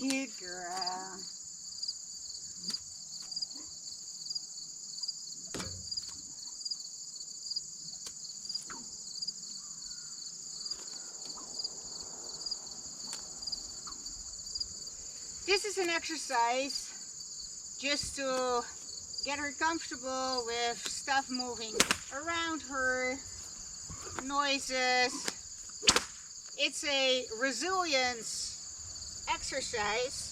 Good girl. This is an exercise just to get her comfortable with stuff moving around her, noises. It's a resilience exercise.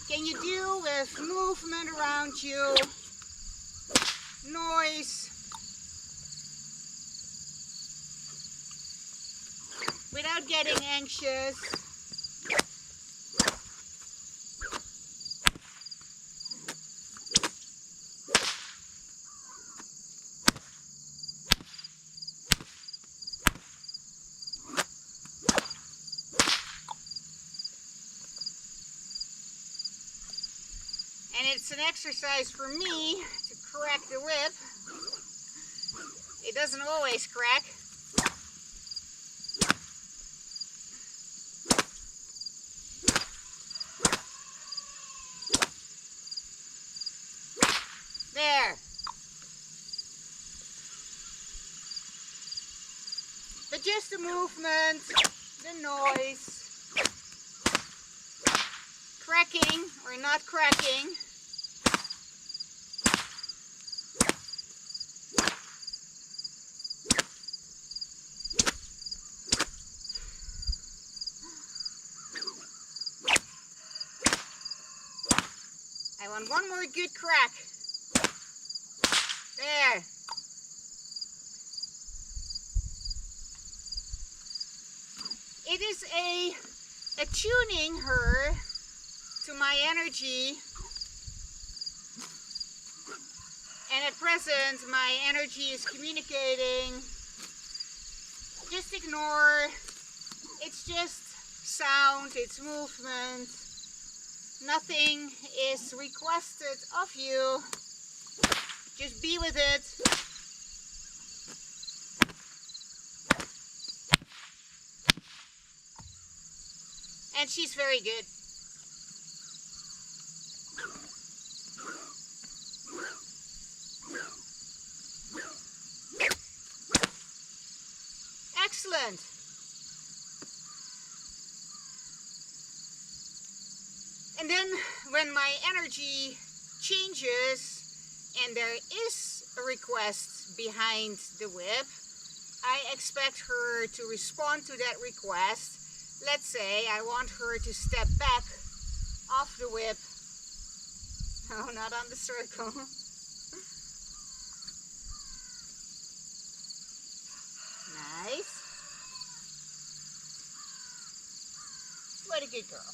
Can you deal with movement around you, noise, without getting anxious? And it's an exercise for me to crack the whip. It doesn't always crack. There. But just the movement, the noise, cracking or not cracking. I want one more good crack. There. It is attuning her to my energy. And at present, my energy is communicating. Just ignore. It's just sound, it's movement. Nothing is requested of you. Just be with it. And she's very good. Excellent. And then when my energy changes and there is a request behind the whip, I expect her to respond to that request. Let's say I want her to step back off the whip. No, not on the circle. Nice. What a good girl.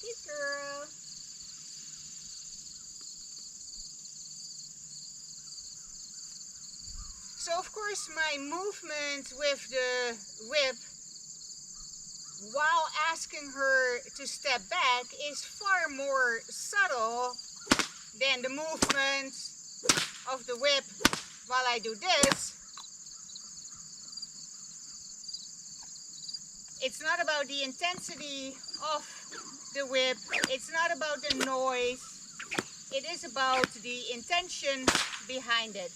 Good girl. So of course my movement with the whip while asking her to step back is far more subtle than the movement of the whip while I do this. It's not about the intensity of the whip, it's not about the noise, it is about the intention behind it.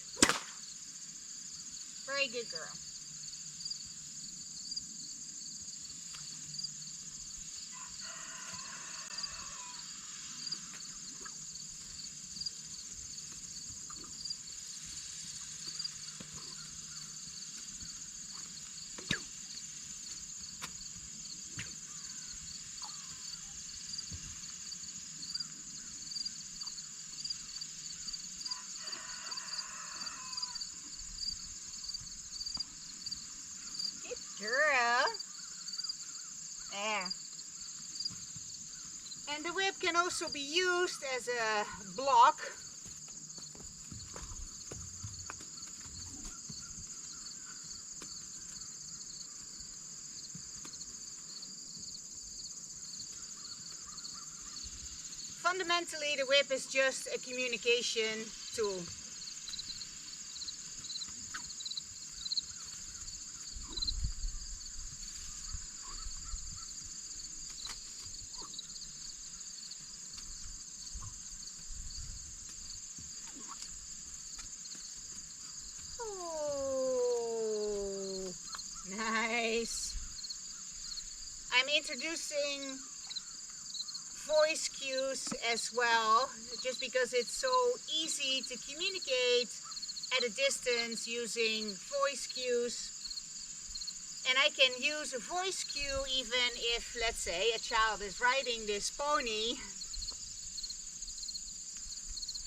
Very good girl. Girl. There. And the whip can also be used as a block. fundamentally, the whip is just a communication tool. Oh, nice. I'm introducing voice cues as well, just because it's so easy to communicate at a distance using voice cues. And I can use a voice cue even if, let's say, a child is riding this pony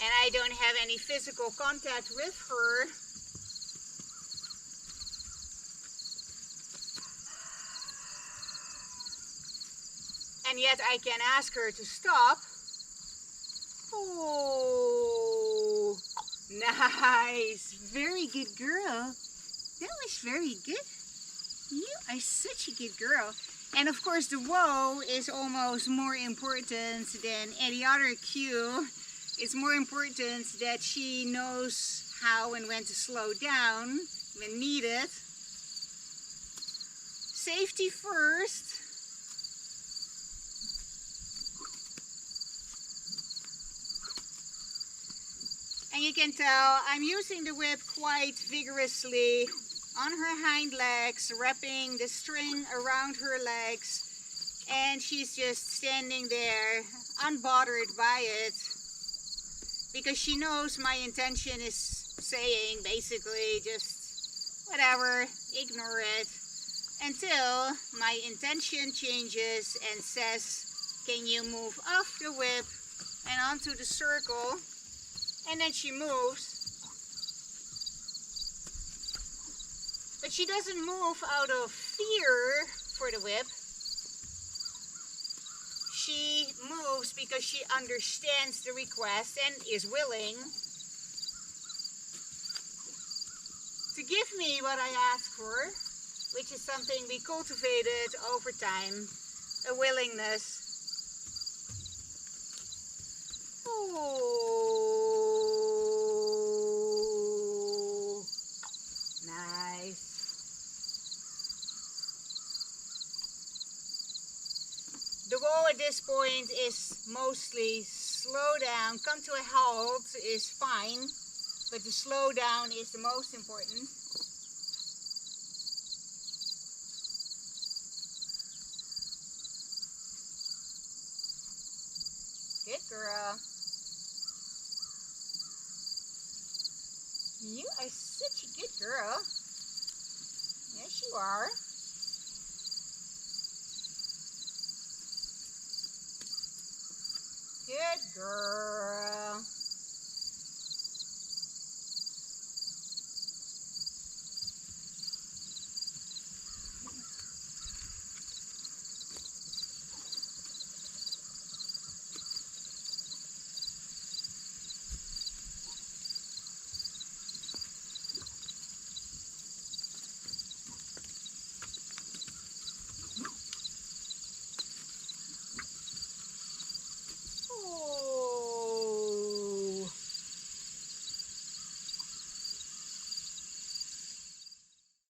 and I don't have any physical contact with her. And yet I can ask her to stop. Oh, nice. Very good girl. That was very good. You are such a good girl. And of course the whoa is almost more important than any other cue. It's more important that she knows how and when to slow down when needed. Safety first. And you can tell I'm using the whip quite vigorously on her hind legs, wrapping the string around her legs, and she's just standing there unbothered by it because she knows my intention is saying basically just whatever, ignore it, until my intention changes and says, can you move off the whip and onto the circle? And then she moves. But she doesn't move out of fear for the whip. She moves because she understands the request and is willing to give me what I ask for, which is something we cultivated over time, a willingness. Oh, nice. The whoa at this point is mostly slow down, come to a halt is fine, but the slow down is the most important. Good girl. You are such a good girl. Yes, you are. Good girl.